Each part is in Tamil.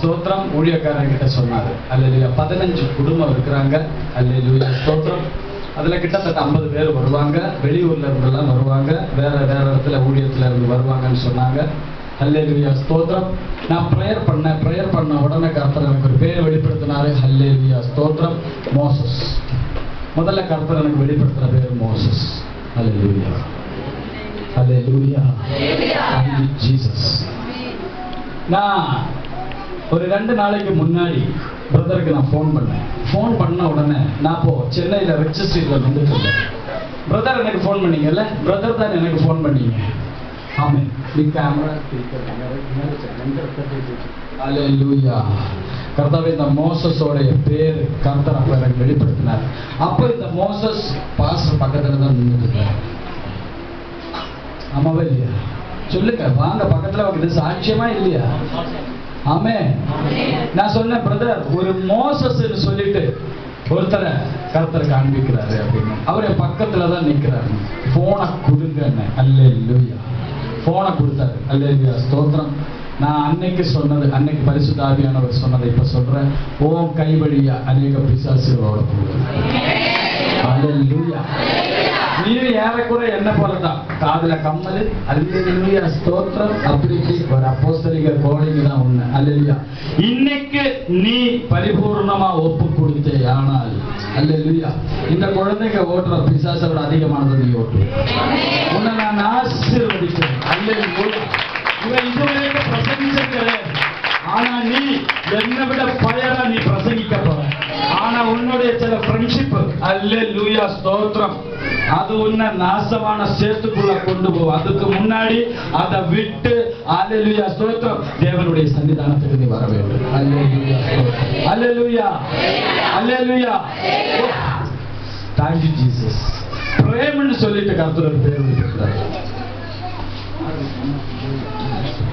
ஸ்தோத்திரம். ஊழியக்காரங்கிட்ட சொன்னாரு. அல்லேலூயா. 15 குடும்பம் இருக்கிறாங்க. அல்லேலூயா ஸ்தோத்திரம். அதுல கிட்டத்தட்ட 50 பேர் வருவாங்க. வெளியூர்ல இருந்தெல்லாம் வருவாங்க. வேற இடத்துல ஊழியத்துல இருந்து வருவாங்கன்னு சொன்னாங்க. அல்லேலூயா ஸ்தோத்திரம். நான் ப்ரேயர் பண்ண உடனே கர்த்தர் எனக்கு ஒரு பேர் வெளிப்படுத்தினாரு. அல்லேலூயா ஸ்தோத்திரம். மோசஸ். முதல்ல கர்த்தர் எனக்கு வெளிப்படுத்தின பேர் மோசஸ். அல்லேலூயா. அல்லேலூயா. ஜீசஸ். நான் ஒரு 2 நாளைக்கு முன்னாடி பிரதருக்கு நான் ஃபோன் பண்ண உடனே நான் இப்போ சென்னையில ரெஜிஸ்ட்ரியில வந்துட்டு இருந்தேன். பிரதர் எனக்கு ஃபோன் பண்ணீங்கல்ல, பிரதர் தான் எனக்கு ஃபோன் பண்ணீங்க. ஆமே. அல்லேலூயா. கர்த்தாவே, இந்த மோசஸோடைய பேர் கர்த்தர் அப்ப எனக்கு வெளிப்படுத்தினார். அப்ப இந்த மோசஸ் பாஸ்டர் பக்கத்துல தான் நின்றுட்டு. ஆமாவா இல்லையா? சொல்லுங்க, வாங்க பக்கத்துல வந்து சாட்சியமா இல்லையா? ஆமே. நான் சொன்னேன், பிரதர் ஒரு மோசஸ் சொல்லிட்டு ஒருத்தரை கர்த்தர் காண்பிக்கிறாரு அப்படின்னு. அவர் என் பக்கத்துல தான் நிக்கிறாரு. போனை கொடுங்க. அல்லேலூயா. போனை கொடுத்தாரு. அல்லேலூயா ஸ்தோத்திரம். நான் அன்னைக்கு சொன்னது, அன்னைக்கு பரிசுத்த ஆவியானவர் சொன்னதை இப்ப சொல்றேன். ஓம் கை வழியா அநேக பிசாசுகளோட அல்லேலூயா. நீயும் ஏறக்குறை என்ன போலதான், காதுல கம்மல். அல்லேலூயா ஸ்தோத்திரம். அப்படி ஒரு அப்போஸ்தலிக கோடிங்க தான் உண்மை. அல்லேலூயா. இன்னைக்கு நீ பரிபூர்ணமா ஒப்பு கொடுத்தே ஆனால் அல்லேலூயா, இந்த குழந்தைங்க ஓட்டுற பிசாசோட அதிகமானது நீ ஓட்டு. உன்னை நான் ஆசீர்வதிக்கிறேன். அல்லேலூயா. இவன் இதுவரைக்கும் பிரசங்கிச்சிருக்கிறேன். ஆனா நீ என்னை விட பயரா நீ பிரசங்கிக்க போற. ஆனா உன்னுடைய சில ஃப்ரெண்ட்ஷிப் அல்லேலூயா ஸ்தோத்திரம், அது உன்னை நாசமான சேத்துக்குள்ள கொண்டு போகும். அதுக்கு முன்னாடி அதை விட்டு அல்லேலூயா ஸ்தோத்திரம் தேவனுடைய சன்னிதானத்துக்கு நீ வர வேண்டும். அல்லேலூயா அல்லேலூயா அல்லேலூயா. Thank you Jesus. பிரேம்னு சொல்லிட்டு கர்த்தர் ஒரு பேர் விட்டுட்டார்.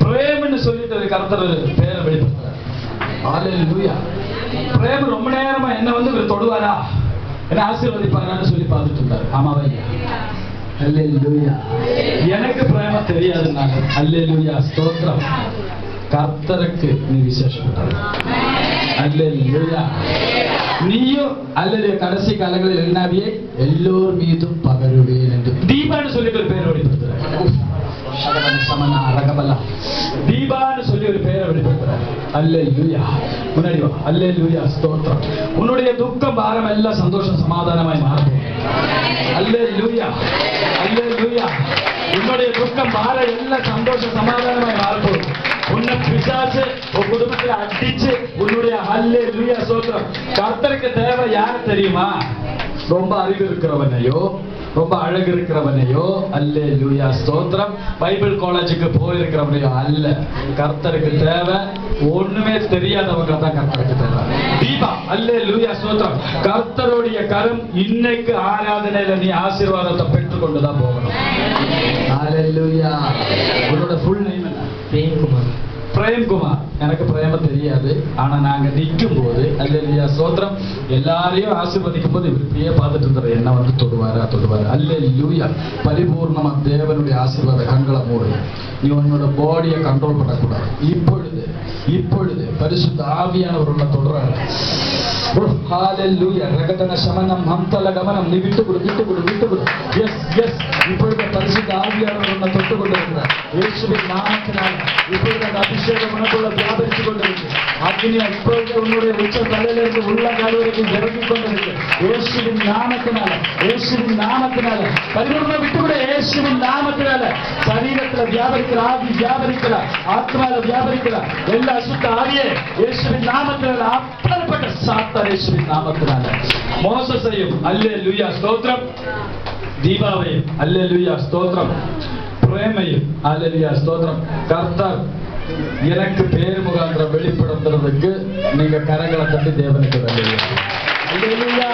பிரேம்னு சொல்லிட்டு ஒரு கர்த்தர் பேரை வெளிப்படுத்துறார். அல்லேலூயா. பிரேம் ரொம்ப நேரமா என்ன வந்து இவர் தொடுவாரா, என்ன ஆசீர்வதிப்பாரான்னு சொல்லி பார்த்துட்டு இருந்தாரு. ஆமாவா? அல்லேலூயா. எனக்கு பிரேம தெரியாதுன்னாங்க. அல்லேலூயா ஸ்தோத்திரம். கர்த்தருக்கு நீ விசேஷப்பட்டார். அல்லேலூயா. நீயும் அல்லேலூயா கடைசி காலங்களில் என்னாவியே எல்லோர் மீதும் பகருவேன் என்று தீபான்னு சொல்லிட்டு ஒரு பேர் வெளிப்படுத்துறாரு. தீபான்னு சொல்லி ஒரு பேரை வெளிப்படுத்துறாரு. அல்லேலூயா. முன்னாடி வா. அல்லேலூயா ஸ்தோத்திரம். உன்னுடைய துக்கம் பாரம் எல்லாம் சந்தோஷம் சமாதானமாய் மாறும். அல்லேலூயா அல்லேலூயா. உன்னுடைய துக்கம் பாரம் எல்லாம் சந்தோஷம் சமாதானமாய் மாறும். உன்னை பிசாசு உன் குடும்பத்துல அடிச்சு உன்னுடைய அல்லேலூயா ஸ்தோத்திரம். கர்த்தருக்கு தேவை யார் தெரியுமா? ரொம்ப அறிவு இருக்கிறவனையோ, ரொம்ப அழகு இருக்கிறவனையோ அல்லேலூயா ஸ்தோத்திரம், பைபிள் காலேஜுக்கு போயிருக்கிறவனையோ அல்ல. கர்த்தருக்கு தேவை ஒண்ணுமே தெரியாதவங்க தான் கர்த்தருக்கு தேவை. தீபா அல்லேலூயா ஸ்தோத்திரம். கர்த்தருடைய கரம் இன்னைக்கு ஆராதனையில நீ ஆசீர்வாதத்தை பெற்றுக் கொண்டுதான் போகணும். அல்லேலூயா. உன்னோட ஃபுல் நேம் என்ன? பிரேம்குமார். பிரேம்குமார். எனக்கு பிரேம தெரியாது. ஆனா நாங்க நிற்கும் போது அல்லேலூயா ஸ்தோத்திரம் எல்லாரையும் ஆசீர்வதிக்கும் போது இப்படியே பார்த்துட்டு இருந்தாரு. என்ன வந்து தொடுவாரு. அல்லேலூயா. பரிபூர்ணமா தேவனுடைய ஆசீர்வாத கண்களை மூடு. நீ உன்னோட பாடியை கண்ட்ரோல் பண்ணக்கூடாது. இப்பொழுது பரிசுத்த ஆவியானவர் உன்னை தொடுறாரு. ஹalleluya. ரகதன சமனம் ஹம்தல கமனம். நீ விட்டு கொடு. எஸ். இப்பொழுது பரிசுத்த ஆவியானவர் உன்னை தொட்டு கொண்டிருக்கிறார். இயேசுவின் நாமத்தினால இப்பொழுது அந்த அபிஷேகம் உனக்குள்ள வியாபரித்துக் கொண்டிருக்கு. அக்னி இப்பொழுது உன்னுடைய உச்ச தலையிலிருந்து உள்ள கால் வரைக்கும் இறங்கிக் கொண்டிருக்கு. இயேசுவின் நாமத்தினால பரிபூர்ண விட்டுவிட. இயேசுவின் நாமத்தினால சரீரத்துல வியாபரிக்கிற ஆவி வியாபரிக்கிற, ஆத்மால வியாபரிக்கிற எல்லா அசுத்த ஆவியே இயேசுவின் நாமத்தினால அப்பேற்பட்ட சாத்தார் இயேசுவின் நாமத்தினால மோசஸையும் அல்லேலூயா ஸ்தோத்திரம், தீபாவையும் அல்லேலூயா ஸ்தோத்திரம், பிரேமையும் அல்லேலூயா ஸ்தோத்திரம். கர்த்தர் எனக்கு பேர் முகாந்திரம் வெளிப்படுத்துறதுக்கு நீங்க கரங்களை தட்டி தேவனுக்கு அல்லேலூயா.